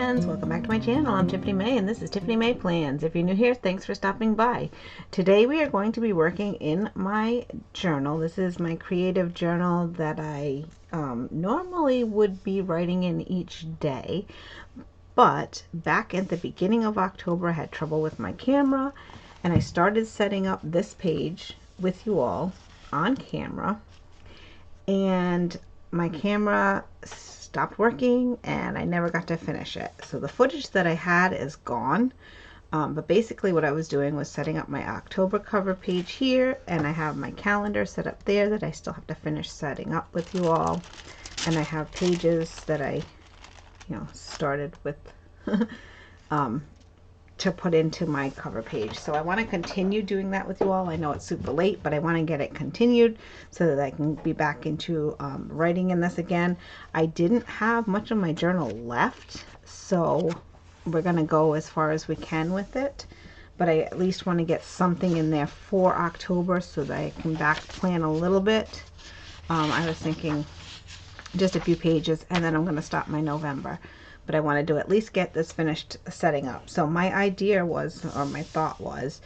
friends, welcome back to my channel. I'm Tiffany May and this is Tiffany May Plans. If you're new here, thanks for stopping by. Today we are going to be working in my journal. This is my creative journal that I normally would be writing in each day, but back at the beginning of October I had trouble with my camera and I started setting up this page with you all on camera, and my camera stopped working and I never got to finish it. So the footage that I had is gone. But basically what I was doing was setting up my October cover page here, and I have my calendar set up there that I still have to finish setting up with you all. And I have pages that I, started with to put into my cover page. So I want to continue doing that with you all. I know it's super late, but I want to get it continued so that I can be back into writing in this again. I didn't have much of my journal left, so we're going to go as far as we can with it. But I at least want to get something in there for October so that I can back plan a little bit. I was thinking just a few pages and then I'm going to stop my November. But I wanted to at least get this finished setting up. So my idea was, or my thought was,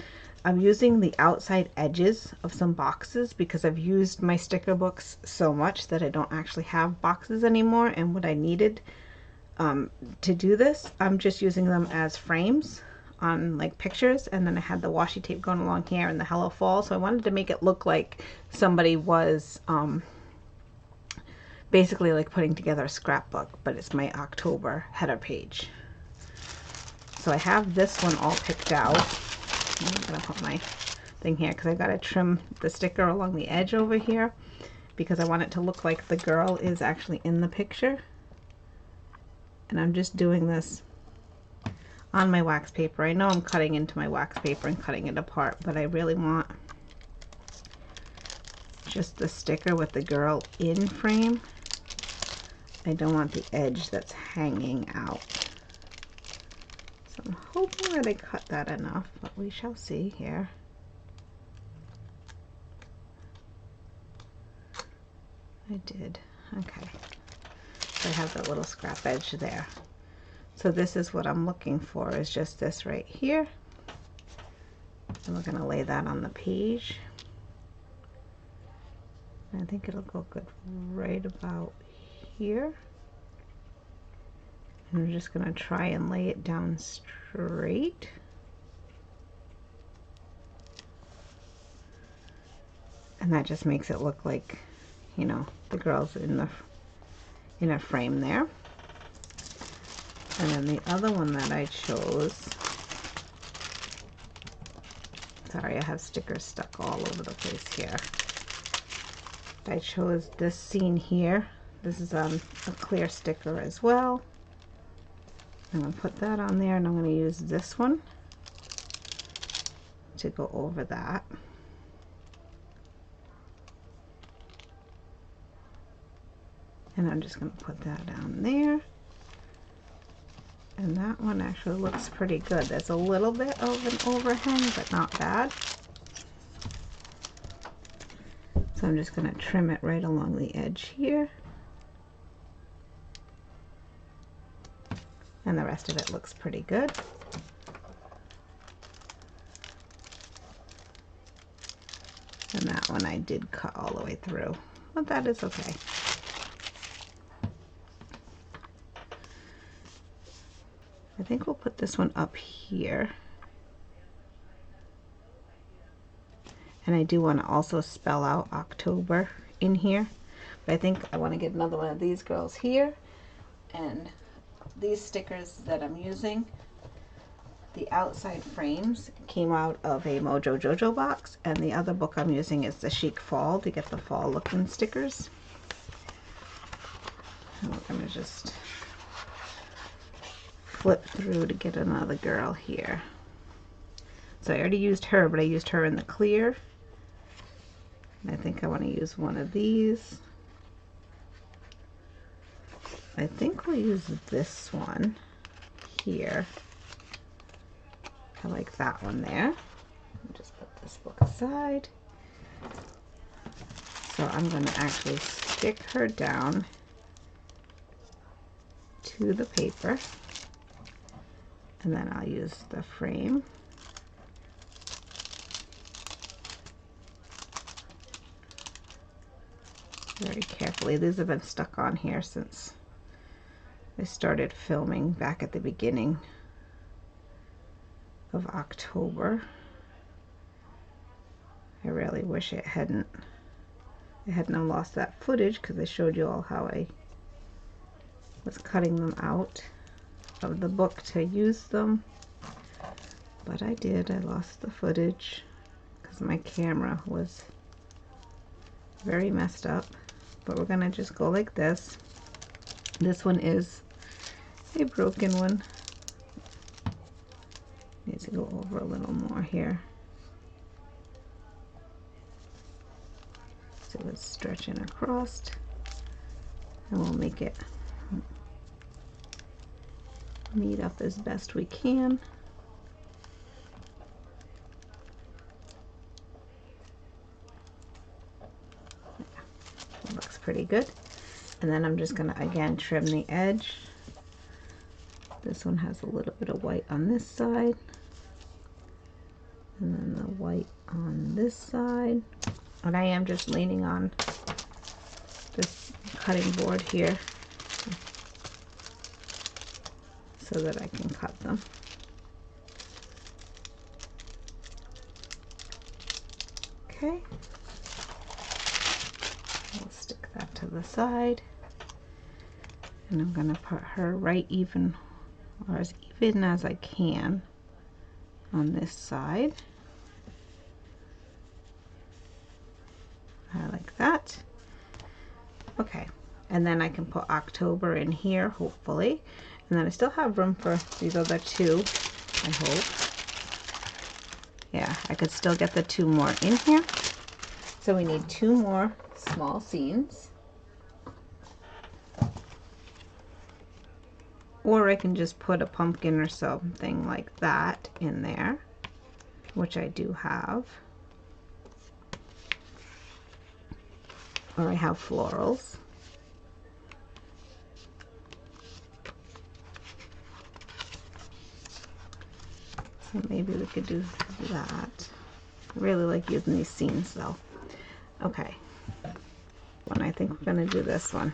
I'm using the outside edges of some boxes because I've used my sticker books so much that I don't actually have boxes anymore. And what I needed to do this, I'm just using them as frames on like pictures. And then I had the washi tape going along here and the Hello Fall. So I wanted to make it look like somebody was basically like putting together a scrapbook, but it's my October header page. So I have this one all picked out. I'm gonna put my thing here because I gotta trim the sticker along the edge over here because I want it to look like the girl is actually in the picture. And I'm just doing this on my wax paper. I know I'm cutting into my wax paper and cutting it apart, but I really want just the sticker with the girl in frame. I don't want the edge that's hanging out. So I'm hoping that I cut that enough, but we shall see here. I did. Okay. So I have that little scrap edge there. So this is what I'm looking for, is just this right here. And we're going to lay that on the page. I think it'll go good right about here. And I'm just going to try and lay it down straight. And that just makes it look like, the girl's in a frame there. And then the other one that I chose, sorry, I have stickers stuck all over the place here. I chose this scene here. This is a clear sticker as well. I'm going to put that on there, and I'm going to use this one to go over that. And I'm just going to put that down there. And that one actually looks pretty good. There's a little bit of an overhang, but not bad. So I'm just going to trim it right along the edge here. And the rest of it looks pretty good. And that one I did cut all the way through, but that is okay. I think we'll put this one up here. And I do want to also spell out October in here. But I think I want to get another one of these girls here. And these stickers that I'm using, the outside frames came out of a Mojo JoJo box, and the other book I'm using is the Chic Fall to get the fall looking stickers. And we're going to just flip through to get another girl here. So I already used her, but I used her in the clear. And I think I want to use one of these. I think we'll use this one here. I like that one there. Just put this book aside. So I'm going to actually stick her down to the paper. And then I'll use the frame. Very carefully. These have been stuck on here since I started filming back at the beginning of October. I really wish I hadn't lost that footage, because I showed you all how I was cutting them out of the book to use them. But I did. I lost the footage because my camera was very messed up. But we're going to just go like this. This one is a broken one. Need to go over a little more here. So it's stretching across, and we'll make it meet up as best we can. It looks pretty good. And then I'm just going to again trim the edge. This one has a little bit of white on this side, and then the white on this side. And I am just leaning on this cutting board here so that I can cut them. Okay. I'll stick that to the side. And I'm going to put her right even, or as even as I can, on this side. I like that. Okay, and then I can put October in here, hopefully. And then I still have room for these other two, I hope. Yeah, I could still get the 2 more in here. So we need 2 more small seams. Or I can just put a pumpkin or something like that in there, which I do have. Or I have florals. So maybe we could do that. I really like using these seams though. Okay. And I think we're going to do this one.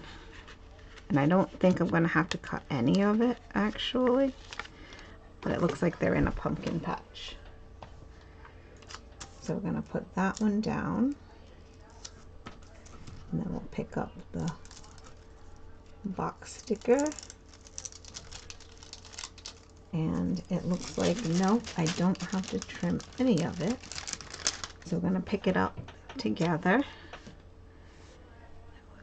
And I don't think I'm going to have to cut any of it actually. But it looks like they're in a pumpkin patch. So we're going to put that one down. And then we'll pick up the box sticker. And it looks like, no, I don't have to trim any of it. So we're going to pick it up together.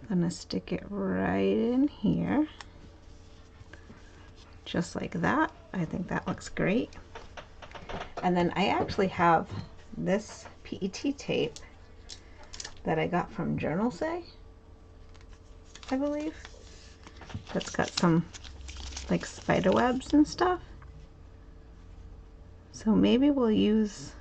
We're going to stick it right in here. Just like that. I think that looks great. And then I actually have this PET tape that I got from Journal Say, I believe. That's got some like spider webs and stuff. So maybe we'll use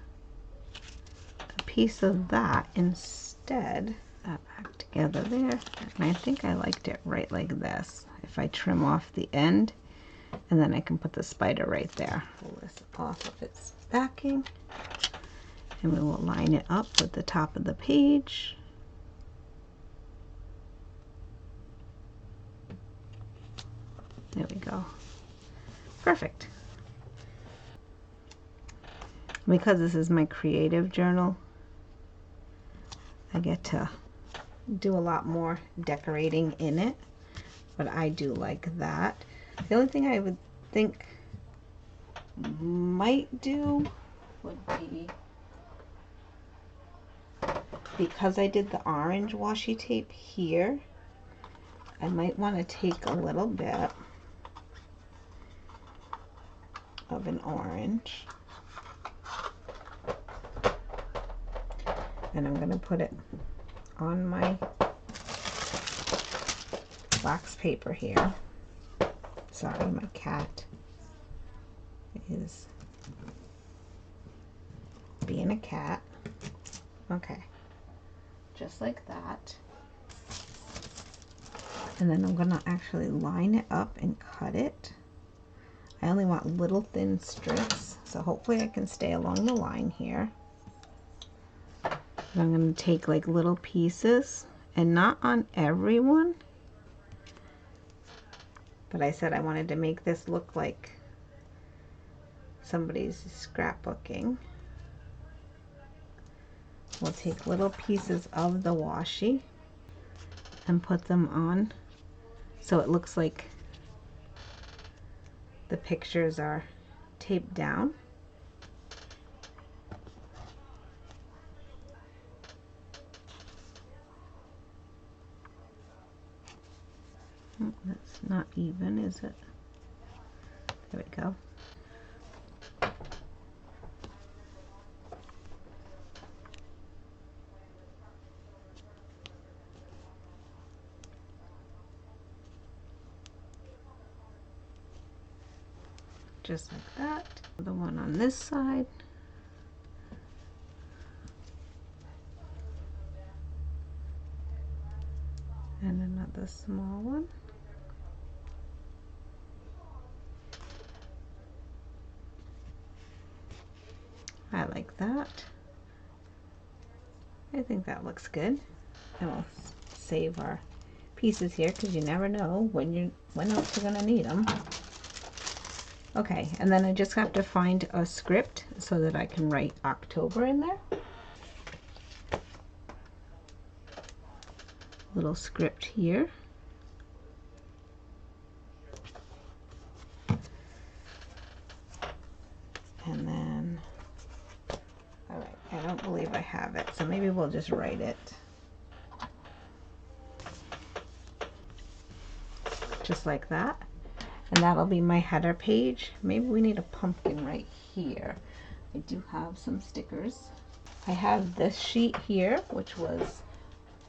a piece of that instead. That back together there. And I think I liked it right like this. If I trim off the end, and then I can put the spider right there. Pull this off of its backing. And we will line it up with the top of the page. There we go. Perfect. Because this is my creative journal, I get to do a lot more decorating in it, but I do like that. The only thing I would think might do would be, because I did the orange washi tape here, I might want to take a little bit of an orange, and I'm going to put it on my wax paper here. Sorry, my cat is being a cat. Okay, just like that. And then I'm gonna actually line it up and cut it. I only want little thin strips, so hopefully I can stay along the line here. I'm going to take like little pieces, and not on everyone, but I said I wanted to make this look like somebody's scrapbooking. We'll take little pieces of the washi and put them on so it looks like the pictures are taped down. Oh, that's not even, is it? There we go. Just like that. The one on this side. And another small one. I like that. I think that looks good. And we'll save our pieces here because you never know when else you're gonna need them. Okay, and then I just have to find a script so that I can write October in there. Little script here. And then, all right, I don't believe I have it, so maybe we'll just write it. Just like that. And that'll be my header page. Maybe we need a pumpkin right here. I do have some stickers. I have this sheet here, which was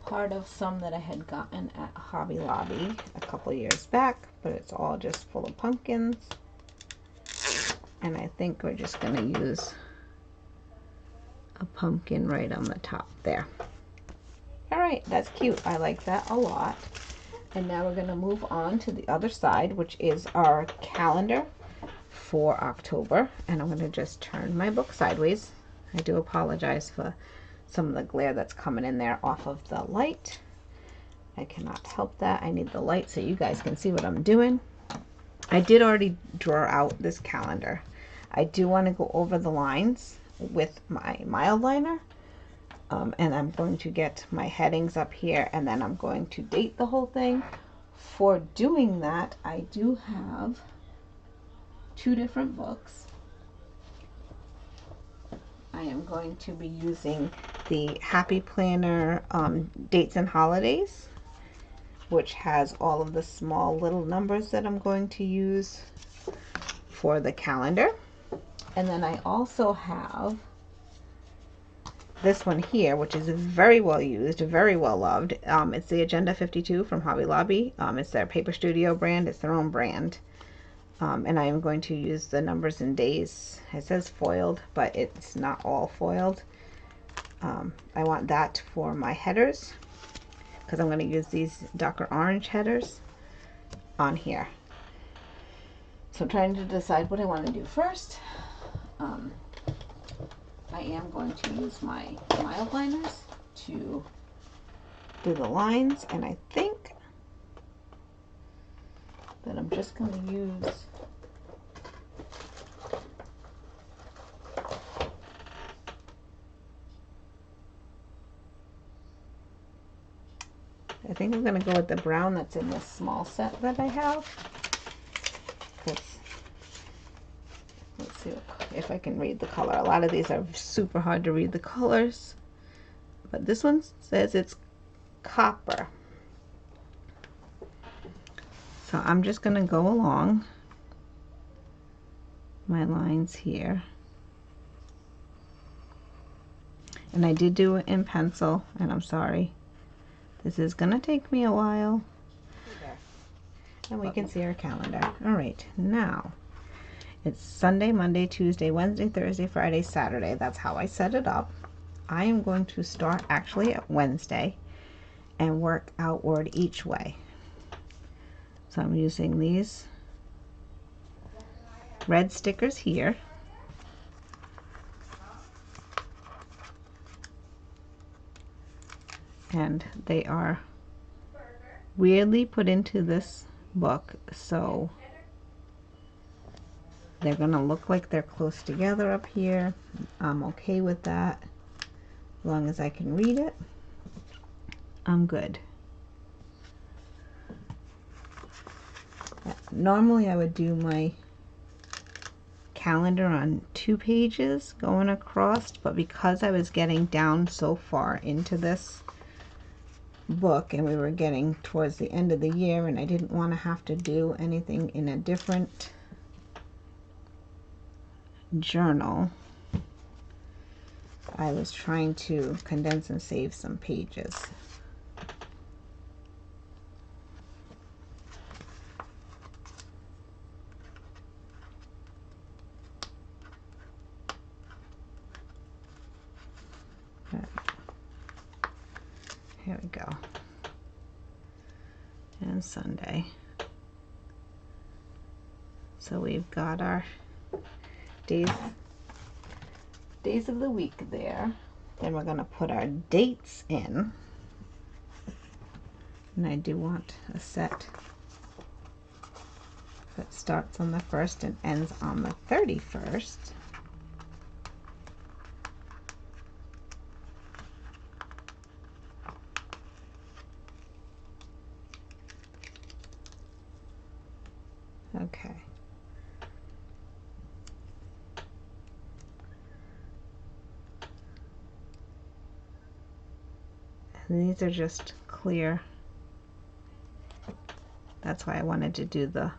part of some that I had gotten at Hobby Lobby a couple years back, but it's all just full of pumpkins. And I think we're just gonna use a pumpkin right on the top there. All right, that's cute. I like that a lot. And now we're gonna move on to the other side, which is our calendar for October. And I'm gonna just turn my book sideways. I do apologize for some of the glare that's coming in there off of the light. I cannot help that. I need the light so you guys can see what I'm doing. I did already draw out this calendar. I do want to go over the lines with my Mildliner. And I'm going to get my headings up here, and then I'm going to date the whole thing. For doing that, I do have two different books. I am going to be using the Happy Planner Dates and Holidays, which has all of the small little numbers that I'm going to use for the calendar. And then I also have this one here, which is very well used, very well loved. It's the Agenda 52 from Hobby Lobby. It's their Paper Studio brand. It's their own brand. And I am going to use the numbers and days. It says foiled, but it's not all foiled. I want that for my headers because I'm going to use these darker orange headers on here. So I'm trying to decide what I want to do first. I am going to use my Mildliners to do the lines, and I think that I'm just going to use I think I'm going to go with the brown that's in this small set that I have. Let's see if I can read the color. A lot of these are super hard to read the colors, but this one says it's copper. So I'm just going to go along my lines here. And I did do it in pencil, and I'm sorry. This is going to take me a while. And we can see our calendar. All right, now it's Sunday, Monday, Tuesday, Wednesday, Thursday, Friday, Saturday. That's how I set it up. I am going to start actually at Wednesday and work outward each way. So I'm using these red stickers here. And they are weirdly put into this book, so they're gonna look like they're close together up here. I'm okay with that. As long as I can read it, I'm good. Normally I would do my calendar on 2 pages going across, but because I was getting down so far into this book and we were getting towards the end of the year and I didn't want to have to do anything in a different journal, I was trying to condense and save some pages. Here we go. And Sunday. So we've got our days of the week there. Then we're going to put our dates in. And I do want a set that starts on the 1st and ends on the 31st. Okay. And these are just clear. That's why I wanted to do the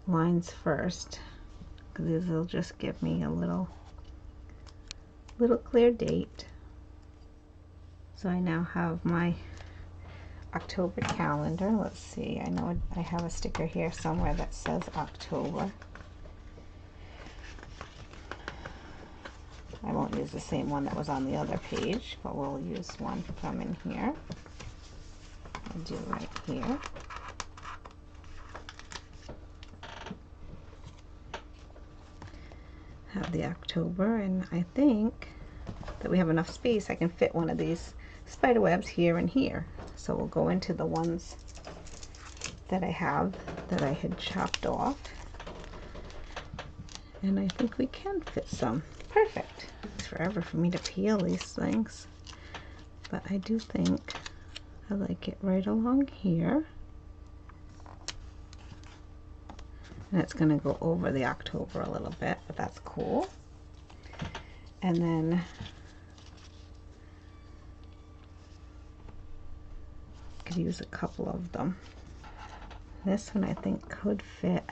lines first, because these will just give me a little clear date. So I now have my October calendar. Let's see, I know I have a sticker here somewhere that says October. I won't use the same one that was on the other page, but we'll use one from in here. I'll do right here. Have the October, and I think that we have enough space. I can fit one of these spider webs here and here. So we'll go into the ones that I have that I had chopped off. And I think we can fit some. Perfect. It's forever for me to peel these things. But I do think I like it right along here. And it's going to go over the October a little bit, but that's cool. And then I could use a couple of them. This one I think could fit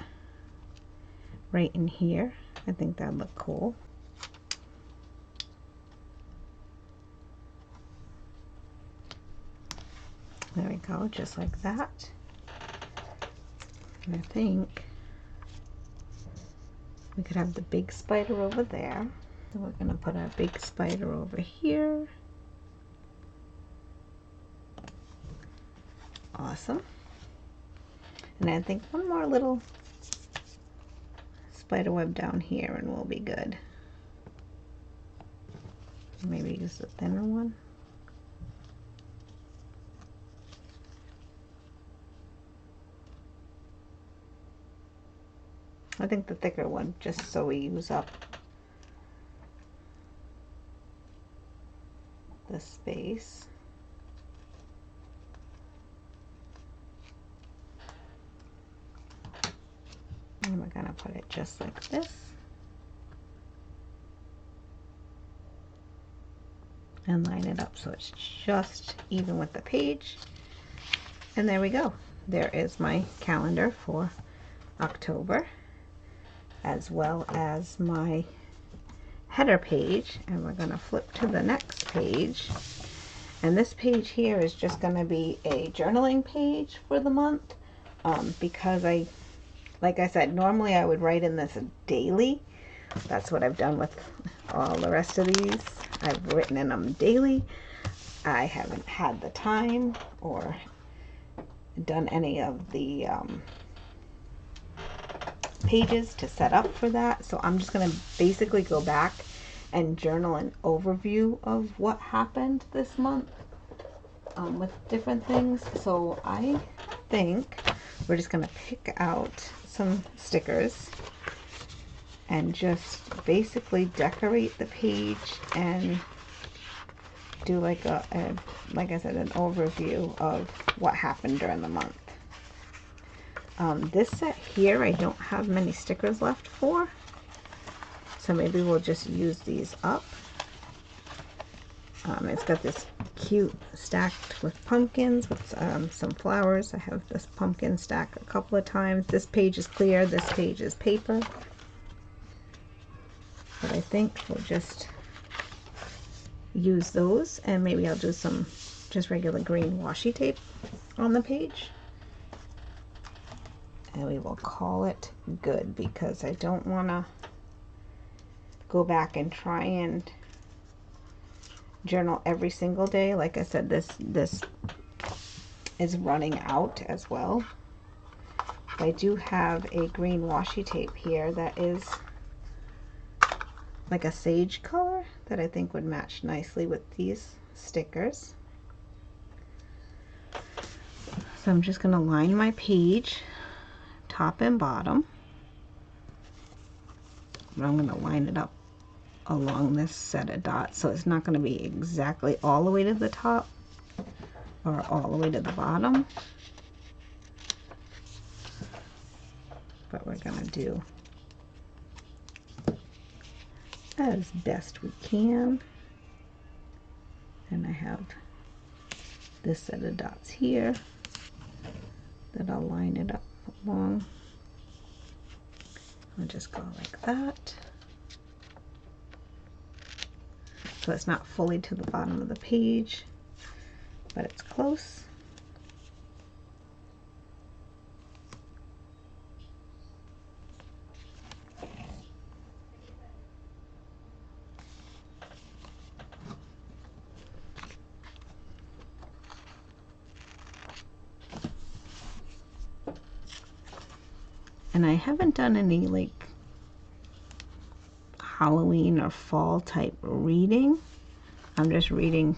right in here. I think that'd look cool. There we go, just like that. And I think we could have the big spider over there. So we're going to put our big spider over here. Awesome. And I think one more little spider web down here and we'll be good. Maybe use the thinner one. I think the thicker one, just so we use up the space. And we're going to put it just like this. And line it up so it's just even with the page. And there we go. There is my calendar for October, as well as my header page. And we're going to flip to the next page. And this page here is just going to be a journaling page for the month, because like I said, normally I would write in this daily. That's what I've done with all the rest of these. I've written in them daily. I haven't had the time or done any of the pages to set up for that. So I'm just going to basically go back and journal an overview of what happened this month with different things. So I think we're just going to pick out some stickers and just basically decorate the page and do like like I said, an overview of what happened during the month. This set here, I don't have many stickers left for, so maybe we'll just use these up. It's got this cute stacked with pumpkins with some flowers. I have this pumpkin stack a couple of times. This page is clear, this page is paper. But I think we'll just use those, and maybe I'll do some just regular green washi tape on the page. And we will call it good, because I don't want to go back and try and journal every single day. Like I said, this is running out as well. But I do have a green washi tape here that is like a sage color that I think would match nicely with these stickers. So I'm just going to line my page top and bottom. But I'm going to line it up along this set of dots, so it's not going to be exactly all the way to the top or all the way to the bottom, but we're going to do as best we can. And I have this set of dots here that I'll line it up along. I'll just go like that. So it's not fully to the bottom of the page, but it's close. And I haven't done any like Halloween or fall type reading. I'm just reading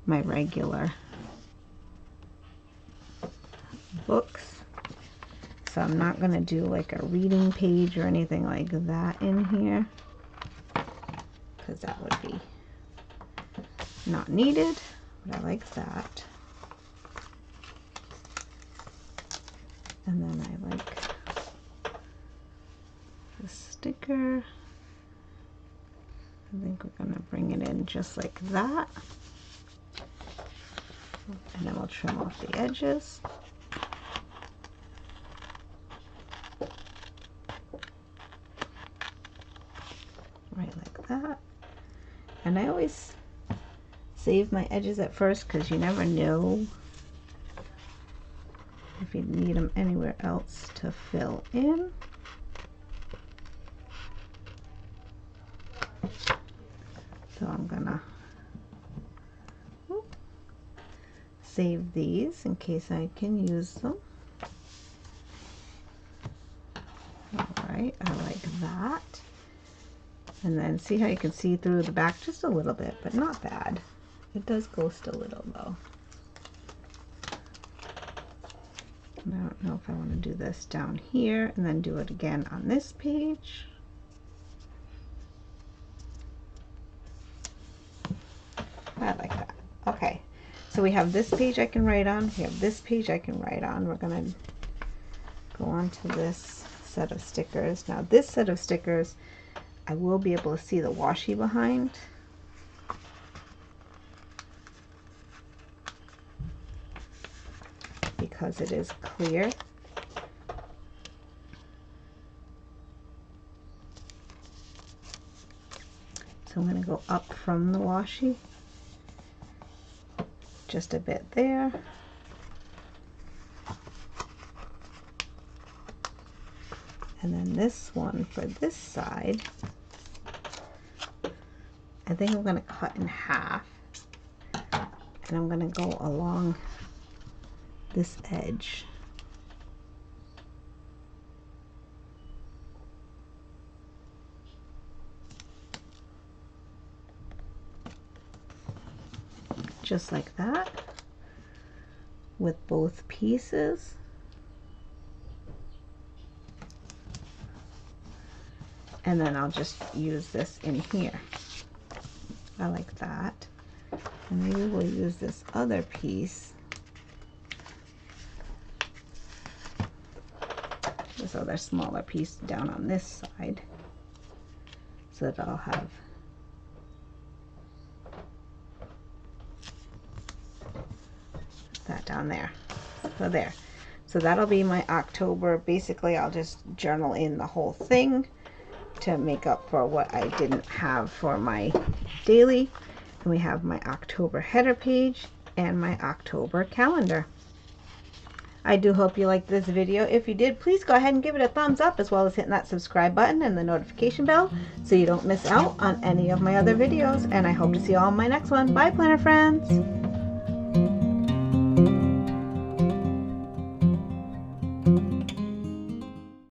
my regular books. So I'm not going to do like a reading page or anything like that in here, because that would be not needed, but I like that. And then I like the sticker. I think we're going to bring it in just like that. And then we'll trim off the edges. Right like that. And I always save my edges at first, because you never know if you need them anywhere else to fill in. So I'm gonna save these in case I can use them. Alright, I like that. And then see how you can see through the back just a little bit, but not bad. It does ghost a little though. And I don't know if I want to do this down here and then do it again on this page. I like that. Okay, so we have this page I can write on. We have this page I can write on. We're going to go on to this set of stickers. Now this set of stickers, I will be able to see the washi behind. Because it is clear. So I'm going to go up from the washi just a bit there. And then this one for this side, I think I'm going to cut in half. And I'm going to go along this edge. Just like that with both pieces. And then I'll just use this in here. I like that. And maybe we'll use this other piece, this other smaller piece down on this side, so that I'll have that down there. So there. So that'll be my October. Basically, I'll just journal in the whole thing to make up for what I didn't have for my daily. And we have my October header page and my October calendar. I do hope you liked this video. If you did, please go ahead and give it a thumbs up, as well as hitting that subscribe button and the notification bell so you don't miss out on any of my other videos. And I hope to see you all in my next one. Bye, planner friends!